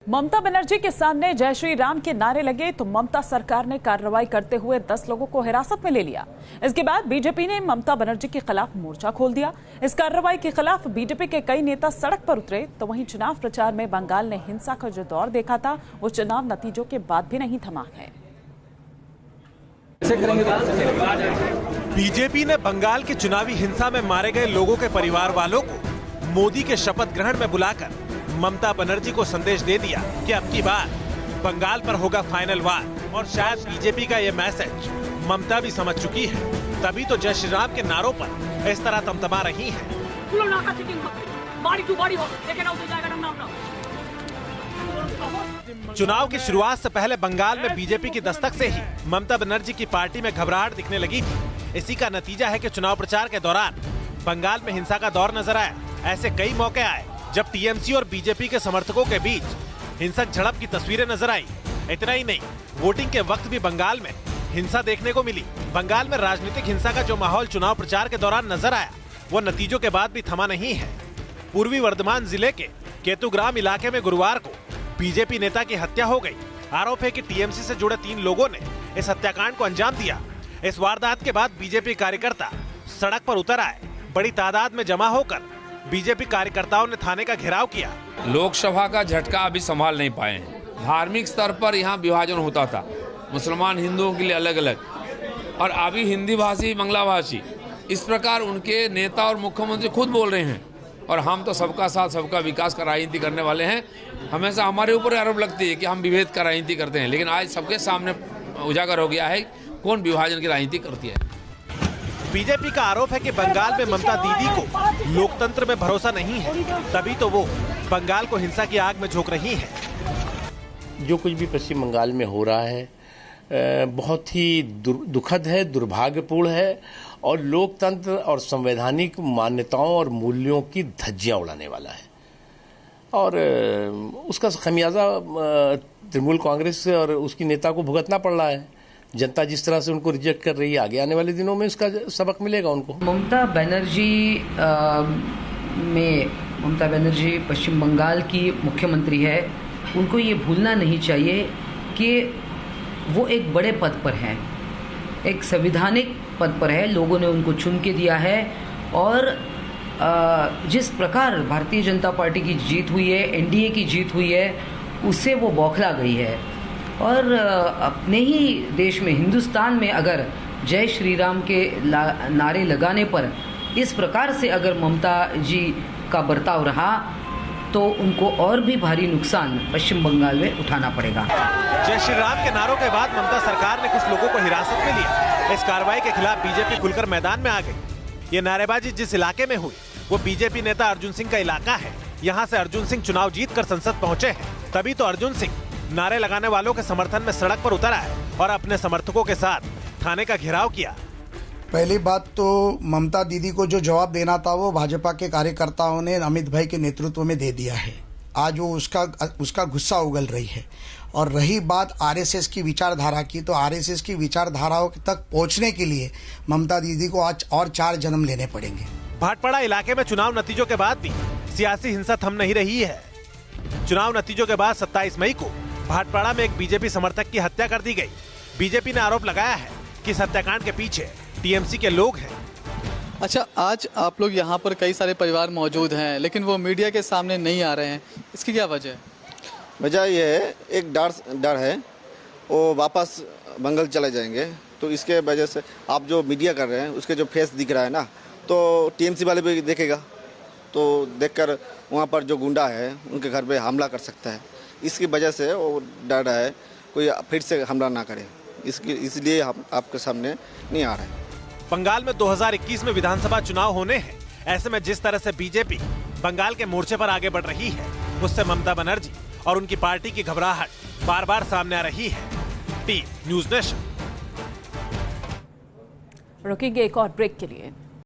ममता बनर्जी के सामने जय श्री राम के नारे लगे तो ममता सरकार ने कार्रवाई करते हुए 10 लोगों को हिरासत में ले लिया। इसके बाद बीजेपी ने ममता बनर्जी के खिलाफ मोर्चा खोल दिया। इस कार्रवाई के खिलाफ बीजेपी के कई नेता सड़क पर उतरे तो वहीं चुनाव प्रचार में बंगाल ने हिंसा का जो दौर देखा था वो चुनाव नतीजों के बाद भी नहीं थमा है। बीजेपी ने बंगाल की चुनावी हिंसा में मारे गए लोगों के परिवार वालों को मोदी के शपथ ग्रहण में बुलाकर ममता बनर्जी को संदेश दे दिया कि अब की बार बंगाल पर होगा फाइनल वार। और शायद बीजेपी का ये मैसेज ममता भी समझ चुकी है, तभी तो जय श्री राम के नारों पर इस तरह तमतमा रही है। चुनाव की शुरुआत से पहले बंगाल में बीजेपी की दस्तक से ही ममता बनर्जी की पार्टी में घबराहट दिखने लगी थी। इसी का नतीजा है कि चुनाव प्रचार के दौरान बंगाल में हिंसा का दौर नजर आया। ऐसे कई मौके आए जब टीएमसी और बीजेपी के समर्थकों के बीच हिंसक झड़प की तस्वीरें नजर आई। इतना ही नहीं, वोटिंग के वक्त भी बंगाल में हिंसा देखने को मिली। बंगाल में राजनीतिक हिंसा का जो माहौल चुनाव प्रचार के दौरान नजर आया वो नतीजों के बाद भी थमा नहीं है। पूर्वी वर्धमान जिले के केतुग्राम इलाके में गुरुवार को बीजेपी नेता की हत्या हो गई। आरोप है कि टीएमसी से जुड़े 3 लोगों ने इस हत्याकांड को अंजाम दिया। इस वारदात के बाद बीजेपी कार्यकर्ता सड़क पर उतर आए। बड़ी तादाद में जमा होकर बीजेपी कार्यकर्ताओं ने थाने का घेराव किया। लोकसभा का झटका अभी संभाल नहीं पाए हैं। धार्मिक स्तर पर यहाँ विभाजन होता था, मुसलमान हिंदुओं के लिए अलग अलग, और अभी हिंदी भाषी बांग्ला भाषी, इस प्रकार उनके नेता और मुख्यमंत्री खुद बोल रहे हैं। और हम तो सबका साथ सबका विकास का राजनीति करने वाले हैं। हमेशा हमारे ऊपर आरोप लगती है कि हम विभेद का राजनीति करते हैं, लेकिन आज सबके सामने उजागर हो गया है कौन विभाजन की राजनीति करती है। बीजेपी का आरोप है कि बंगाल में ममता दीदी को लोकतंत्र में भरोसा नहीं है, तभी तो वो बंगाल को हिंसा की आग में झोंक रही है। जो कुछ भी पश्चिम बंगाल में हो रहा है बहुत ही दुखद है, दुर्भाग्यपूर्ण है और लोकतंत्र और संवैधानिक मान्यताओं और मूल्यों की धज्जियां उड़ाने वाला है। और उसका खमियाजा तृणमूल कांग्रेस और उसकी नेता को भुगतना पड़ रहा है। जनता जिस तरह से उनको रिजेक्ट कर रही है, आगे आने वाले दिनों में इसका सबक मिलेगा उनको। ममता बनर्जी पश्चिम बंगाल की मुख्यमंत्री है। उनको ये भूलना नहीं चाहिए कि वो एक बड़े पद पर हैं, एक संवैधानिक पद पर है। लोगों ने उनको चुन के दिया है और जिस प्रकार भारतीय जनता पार्टी की जीत हुई है, एनडीए की जीत हुई है, उससे वो बौखला गई है। और अपने ही देश में, हिंदुस्तान में अगर जय श्री राम के नारे लगाने पर इस प्रकार से अगर ममता जी का बर्ताव रहा तो उनको और भी भारी नुकसान पश्चिम बंगाल में उठाना पड़ेगा। जय श्री राम के नारों के बाद ममता सरकार ने कुछ लोगों को हिरासत में लिया। इस कार्रवाई के खिलाफ बीजेपी खुलकर मैदान में आ गई। ये नारेबाजी जिस इलाके में हुई वो बीजेपी नेता अर्जुन सिंह का इलाका है। यहाँ से अर्जुन सिंह चुनाव जीत कर संसद पहुँचे हैं, तभी तो अर्जुन सिंह नारे लगाने वालों के समर्थन में सड़क पर उतर आए और अपने समर्थकों के साथ थाने का घेराव किया। पहली बात तो ममता दीदी को जो जवाब देना था वो भाजपा के कार्यकर्ताओं ने अमित भाई के नेतृत्व में दे दिया है। आज वो उसका गुस्सा उगल रही है। और रही बात आरएसएस की विचारधारा की, तो आरएसएस की विचारधाराओं तक पहुंचने के लिए ममता दीदी को आज और 4 जन्म लेने पड़ेंगे। भाटपाड़ा इलाके में चुनाव नतीजों के बाद भी सियासी हिंसा थम नहीं रही है। चुनाव नतीजों के बाद 27 मई को भाटपाड़ा में एक बीजेपी समर्थक की हत्या कर दी गई। बीजेपी ने आरोप लगाया है कि इस हत्याकांड के पीछे टीएमसी के लोग हैं। अच्छा, आज आप लोग यहाँ पर कई सारे परिवार मौजूद हैं, लेकिन वो मीडिया के सामने नहीं आ रहे हैं, इसकी क्या वजह है? वजह ये है, एक डर है वो वापस बंगाल चले जाएंगे, तो इसके वजह से आप जो मीडिया कर रहे हैं उसके जो फेस दिख रहा है ना, तो टीएमसी वाले भी देखेगा, तो देखकर वहाँ पर जो गुंडा है उनके घर पे हमला कर सकता है। इसकी वजह से वो डर रहा है कोई फिर से हमला ना करे, इसलिए हम आपके सामने नहीं आ रहे हैं। बंगाल में 2021 में विधानसभा चुनाव होने हैं। ऐसे में जिस तरह से बीजेपी बंगाल के मोर्चे पर आगे बढ़ रही है, उससे ममता बनर्जी और उनकी पार्टी की घबराहट बार बार सामने आ रही है। T news nation. रुकेंगे एक और ब्रेक के लिए।